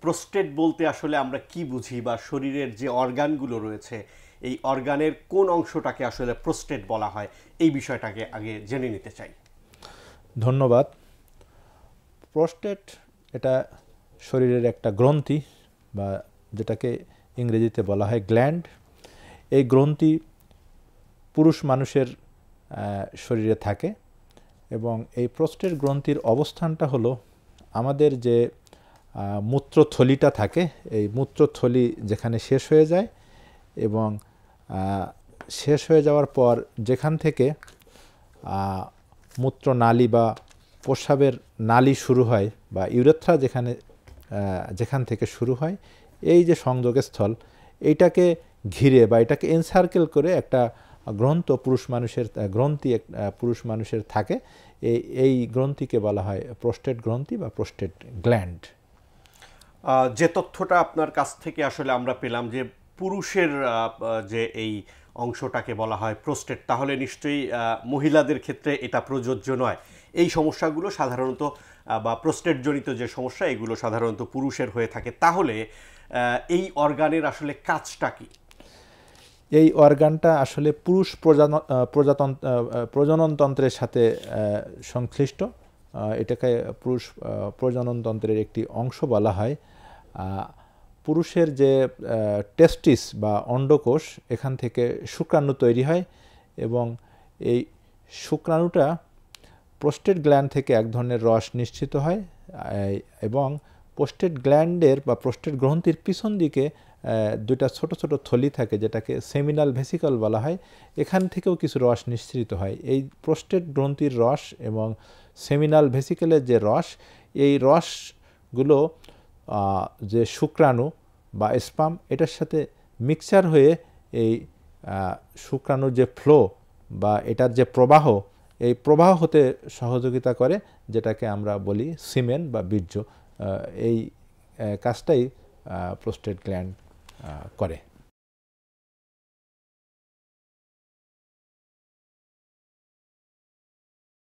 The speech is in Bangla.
প্রোস্টেট বলতে আসলে আমরা কি বুঝি, বা শরীরের যে অর্গানগুলো রয়েছে এই অর্গানের কোন অংশটাকে আসলে প্রোস্টেট বলা হয়, এই বিষয়টাকে আগে জেনে নিতে চাই। ধন্যবাদ। প্রোস্টেট এটা শরীরের একটা গ্রন্থি, বা যেটাকে ইংরেজিতে বলা হয় গ্ল্যান্ড। এই গ্রন্থি পুরুষ মানুষের শরীরে থাকে, এবং এই প্রোস্টেট গ্রন্থির অবস্থানটা হলো আমাদের যে মূত্রথলিটা থাকে, এই মূত্রথলি যেখানে শেষ হয়ে যায়, এবং শেষ হয়ে যাওয়ার পর যেখান থেকে মূত্রনালী বা প্রস্রাবের নালী শুরু হয়, বা ইউরেথ্রা যেখান থেকে শুরু হয়, এই যে সংযোগস্থল, এইটাকে ঘিরে বা এটাকে এনসার্কেল করে একটা গ্রন্থি পুরুষ মানুষের থাকে। এই গ্রন্থিকে বলা হয় প্রোস্টেট গ্রন্থি বা প্রোস্টেট গ্ল্যান্ড। যে তথ্যটা আপনার কাছ থেকে আসলে আমরা পেলাম যে পুরুষের যে এই অংশটাকে বলা হয় প্রোস্টেট, তাহলে নিশ্চয়ই মহিলাদের ক্ষেত্রে এটা প্রযোজ্য নয়। এই সমস্যাগুলো সাধারণত বা প্রোস্টেট জনিত যে সমস্যা, এগুলো সাধারণত পুরুষের হয়ে থাকে। তাহলে এই অর্গানের আসলে কাজটা কি? এই অর্গানটা আসলে পুরুষ প্রজননতন্ত্রের সাথে সংশ্লিষ্ট। এটাকে পুরুষ প্রজননতন্ত্রের একটি অংশ বলা হয়। পুরুষের যে টেস্টিস বা অন্ডকোষ, এখান থেকে শুক্রাণু তৈরি হয়, এবং এই শুক্রাণুটা প্রোস্টেট গ্ল্যান্ড থেকে এক ধরনের রস নিঃসৃত হয়, এবং প্রোস্টেট গ্ল্যান্ডের বা প্রোস্টেট গ্রন্থির পিছন দিকে দুইটা ছোট ছোট থলি থাকে, যেটাকে সেমিনাল ভেসিকল বলা হয়। এখান থেকেও কিছু রস নিঃসৃত হয়। এই প্রোস্টেট গ্রন্থির রস এবং সেমিনাল ভেসিকলের যে রস, এই রসগুলো যে শুক্রাণু বা স্পাম, এটার সাথে মিক্সচার হয়ে এই শুক্রাণুর যে ফ্লো বা এটার যে প্রবাহ, এই প্রবাহ হতে সহযোগিতা করে, যেটাকে আমরা বলি সিমেন বা বীর্য। এই কাজটাই প্রোস্টেট গ্ল্যান্ড করে।